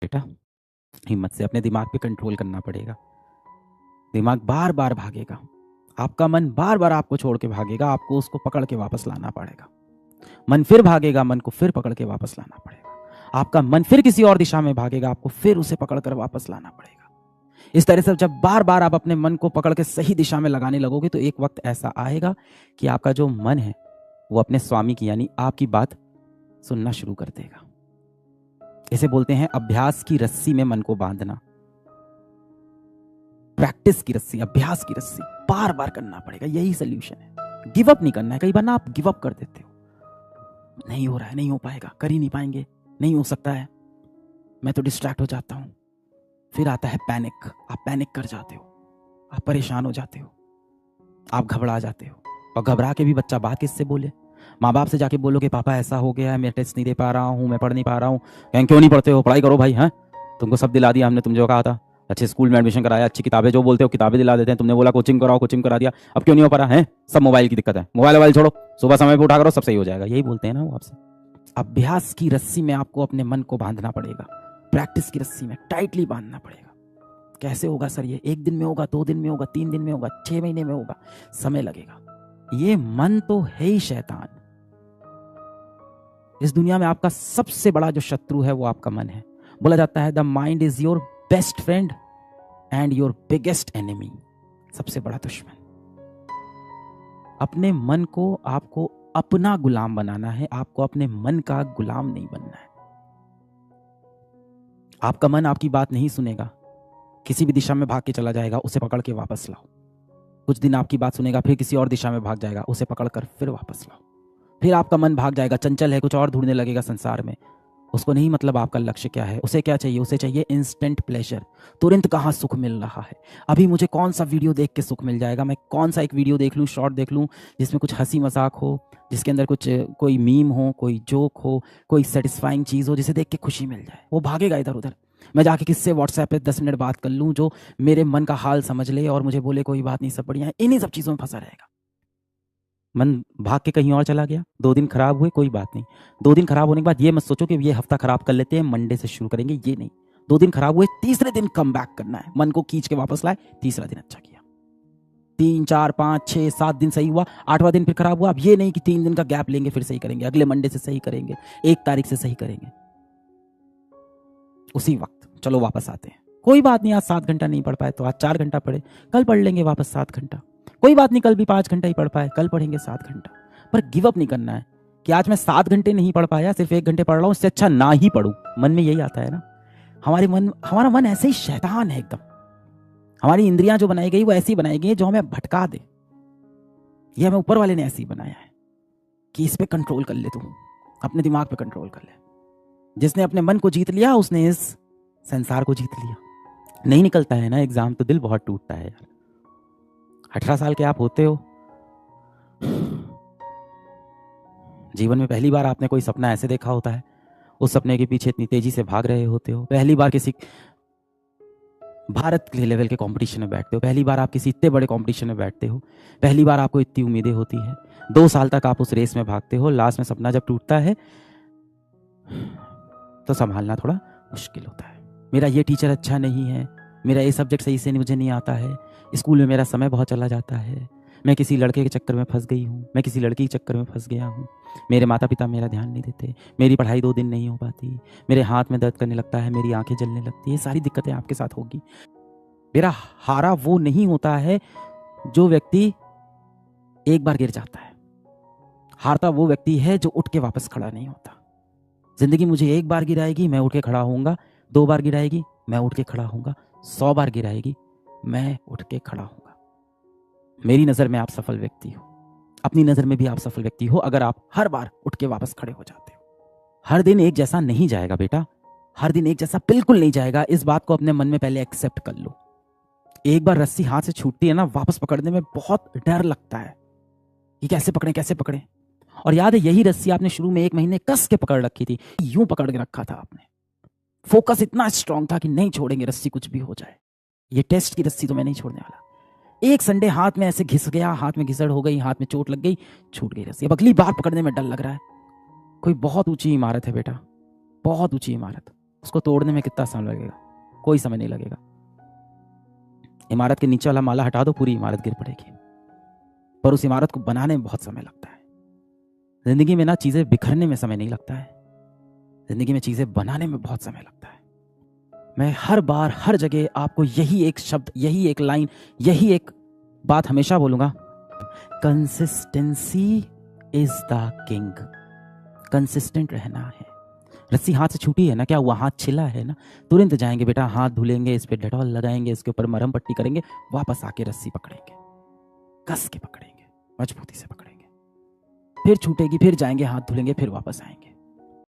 बेटा, हिम्मत से अपने दिमाग पे कंट्रोल करना पड़ेगा। दिमाग बार बार भागेगा, आपका मन बार बार आपको छोड़ के भागेगा, आपको उसको पकड़ के वापस लाना पड़ेगा। मन फिर भागेगा, मन को फिर पकड़ के वापस लाना पड़ेगा। आपका मन फिर किसी और दिशा में भागेगा, आपको फिर उसे पकड़ कर वापस लाना पड़ेगा। इस तरह से जब बार बार आप अपने मन को पकड़ के सही दिशा में लगाने लगोगे तो एक वक्त ऐसा आएगा कि आपका जो मन है वो अपने स्वामी की यानी आपकी बात सुनना शुरू कर देगा। इसे बोलते हैं अभ्यास की रस्सी में मन को बांधना। प्रैक्टिस की रस्सी, अभ्यास की रस्सी बार बार करना पड़ेगा, यही सोल्यूशन है। गिव अप नहीं करना है। कई बार ना आप गिव अप कर देते हो, नहीं हो रहा है, नहीं हो पाएगा, कर ही नहीं पाएंगे, नहीं हो सकता है, मैं तो डिस्ट्रैक्ट हो जाता हूं। फिर आता है पैनिक, आप पैनिक कर जाते हो, आप परेशान हो जाते हो, आप घबरा जाते हो। और घबरा के भी बच्चा बात किससे बोले? माँ बाप से जाके बोलो कि पापा ऐसा हो गया है, मैं टेस्ट नहीं दे पा रहा हूँ, मैं पढ़ नहीं पा रहा हूँ। कहें क्यों नहीं पढ़ते हो, पढ़ाई करो भाई। हैं, तुमको सब दिला दिया हमने, तुम जो कहा था, अच्छे स्कूल में एडमिशन कराया, अच्छी किताबें जो बोलते हो किताबें दिला देते हैं, तुमने बोला कोचिंग कराओ, कोचिंग करा दिया, अब क्यों नहीं हो पा रहा है? सब मोबाइल की दिक्कत है, मोबाइल छोड़ो, सुबह समय पर उठा करो, सब सही हो जाएगा। यही बोलते हैं ना वो आपसे। अभ्यास की रस्सी में आपको अपने मन को बांधना पड़ेगा, प्रैक्टिस की रस्सी में टाइटली बांधना पड़ेगा। कैसे होगा सर ये? 1 दिन में होगा, 2 दिन में होगा, 3 दिन में होगा, 6 महीने में होगा, समय लगेगा। ये मन तो है ही शैतान। इस दुनिया में आपका सबसे बड़ा जो शत्रु है वो आपका मन है। बोला जाता है the mind is your best friend and your biggest enemy. सबसे बड़ा दुश्मन। अपने मन को आपको अपना गुलाम बनाना है, आपको अपने मन का गुलाम नहीं बनना है। आपका मन आपकी बात नहीं सुनेगा, किसी भी दिशा में भाग के चला जाएगा, उसे पकड़ के वापस लाओ। कुछ दिन आपकी बात सुनेगा, फिर किसी और दिशा में भाग जाएगा, उसे पकड़ कर फिर वापस लाओ। फिर आपका मन भाग जाएगा, चंचल है, कुछ और ढूंढने लगेगा संसार में। उसको नहीं मतलब आपका लक्ष्य क्या है, उसे क्या चाहिए? उसे चाहिए इंस्टेंट प्लेजर। तुरंत कहाँ सुख मिल रहा है, अभी मुझे कौन सा वीडियो देख के सुख मिल जाएगा, मैं कौन सा एक वीडियो देख लूँ, शॉर्ट देख लूँ जिसमें कुछ हंसी मजाक हो, जिसके अंदर कुछ कोई मीम हो, कोई जोक हो, कोई सेटिस्फाइंग चीज़ हो जिसे देख के खुशी मिल जाए। वो भागेगा इधर उधर। मैं जाके किससे व्हाट्सएप पे 10 मिनट बात कर लूँ जो मेरे मन का हाल समझ ले और मुझे बोले कोई बात नहीं, सब बढ़िया है। इन्हीं सब चीज़ों में फंसा रहेगा। मन भाग के कहीं और चला गया, 2 दिन खराब हुए, कोई बात नहीं। 2 दिन खराब होने के बाद ये मत सोचो कि ये हफ्ता खराब कर लेते हैं, मंडे से शुरू करेंगे, ये नहीं। 2 दिन खराब हुए, तीसरे दिन कम बैक करना है, मन को खींच के वापस लाए, तीसरा दिन अच्छा किया। 3, 4, 5, 6, 7 दिन सही हुआ, 8वां दिन फिर खराब हुआ। अब ये नहीं कि 3 दिन का गैप लेंगे फिर सही करेंगे, अगले मंडे से सही करेंगे, 1 तारीख से सही करेंगे। उसी वक्त चलो वापस आते हैं। कोई बात नहीं, आज 7 घंटा नहीं पढ़ पाए तो आज 4 घंटा पढ़े, कल पढ़ लेंगे वापस 7 घंटा। कोई बात नहीं, कल भी 5 घंटा ही पढ़ पाए, कल पढ़ेंगे 7 घंटा। पर गिव अप नहीं करना है कि आज मैं 7 घंटे नहीं पढ़ पाया, सिर्फ 1 घंटे पढ़ रहा हूं, इससे अच्छा ना ही पढ़ूं। मन में यही आता है ना। हमारा मन ऐसे ही शैतान है एकदम। हमारी इंद्रियां जो बनाई गई वो ऐसी बनाई गई जो हमें भटका दे। ये हमें ऊपर वाले ने ऐसे ही बनाया है कि इस पे कंट्रोल कर ले, तू अपने दिमाग पे कंट्रोल कर ले। जिसने अपने मन को जीत लिया उसने इस संसार को जीत लिया। नहीं निकलता है ना एग्जाम तो दिल बहुत टूटता है यार। 18 साल के आप होते हो, जीवन में पहली बार आपने कोई सपना ऐसे देखा होता है, उस सपने के पीछे इतनी तेजी से भाग रहे होते हो, पहली बार किसी भारत के लेवल के कंपटीशन में बैठते हो, पहली बार आप किसी इतने बड़े कंपटीशन में बैठते हो, पहली बार आपको इतनी उम्मीदें होती है, 2 साल तक आप उस रेस में भागते हो, लास्ट में सपना जब टूटता है तो संभालना थोड़ा मुश्किल होता है। मेरा ये टीचर अच्छा नहीं है, मेरा ये सब्जेक्ट सही से मुझे नहीं आता है, स्कूल में मेरा समय बहुत चला जाता है, मैं किसी लड़के के चक्कर में फंस गई हूँ, मैं किसी लड़की के चक्कर में फंस गया हूँ, मेरे माता पिता मेरा ध्यान नहीं देते, मेरी पढ़ाई 2 दिन नहीं हो पाती, मेरे हाथ में दर्द करने लगता है, मेरी आंखें जलने लगती है। ये सारी दिक्कतें आपके साथ होगी। मेरा हारा वो नहीं होता है जो व्यक्ति एक बार गिर जाता है, हारता वो व्यक्ति है जो उठ के वापस खड़ा नहीं होता। जिंदगी मुझे 1 बार गिराएगी, मैं उठ के खड़ा होऊंगा, 2 बार गिराएगी, मैं उठ के खड़ा होऊंगा, 100 बार गिराएगी, मैं उठ के खड़ा होऊंगा। मेरी नजर में आप सफल व्यक्ति हो, अपनी नजर में भी आप सफल व्यक्ति हो अगर आप हर बार उठ के वापस खड़े हो जाते हो। हर दिन एक जैसा नहीं जाएगा बेटा, हर दिन एक जैसा बिल्कुल नहीं जाएगा। इस बात को अपने मन में पहले एक्सेप्ट कर लो। एक बार रस्सी हाथ से छूटती है ना, वापस पकड़ने में बहुत डर लगता है कि कैसे पकड़े कैसे पकड़े। और याद है यही रस्सी आपने शुरू में 1 महीने कस के पकड़ रखी थी, यूं पकड़ के रखा था आपने, फोकस इतना स्ट्रांग था कि नहीं छोड़ेंगे रस्सी कुछ भी हो जाए, ये टेस्ट की रस्सी तो मैं नहीं छोड़ने वाला। एक संडे हाथ में ऐसे घिस गया, हाथ में घिसड़ हो गई, हाथ में चोट लग गई, छूट गई रस्सी। अब अगली बार पकड़ने में डर लग रहा है। कोई बहुत ऊंची इमारत है बेटा, बहुत ऊंची इमारत, उसको तोड़ने में कितना समय लगेगा? कोई समय नहीं लगेगा। इमारत के नीचे वाला माला हटा दो, पूरी इमारत गिर पड़ेगी, पर उस इमारत को बनाने में बहुत समय लगता है। जिंदगी में ना चीजें बिखरने में समय नहीं लगता है, जिंदगी में चीजें बनाने में बहुत समय लगता है। मैं हर बार हर जगह आपको यही एक शब्द, यही एक लाइन, यही एक बात हमेशा बोलूंगा, consistency is the king. Consistent रहना है। रस्सी हाथ से छूटी है ना, क्या हुआ? हाथ छिला है ना, तुरंत जाएंगे बेटा, हाथ धुलेंगे, इस पे डेटॉल लगाएंगे, इसके ऊपर मरहम पट्टी करेंगे, वापस आके रस्सी पकड़ेंगे, कस के पकड़ेंगे, मजबूती से पकड़ेंगे, फिर छूटेगी, फिर जाएंगे, हाथ धुलेंगे, फिर वापस आएंगे।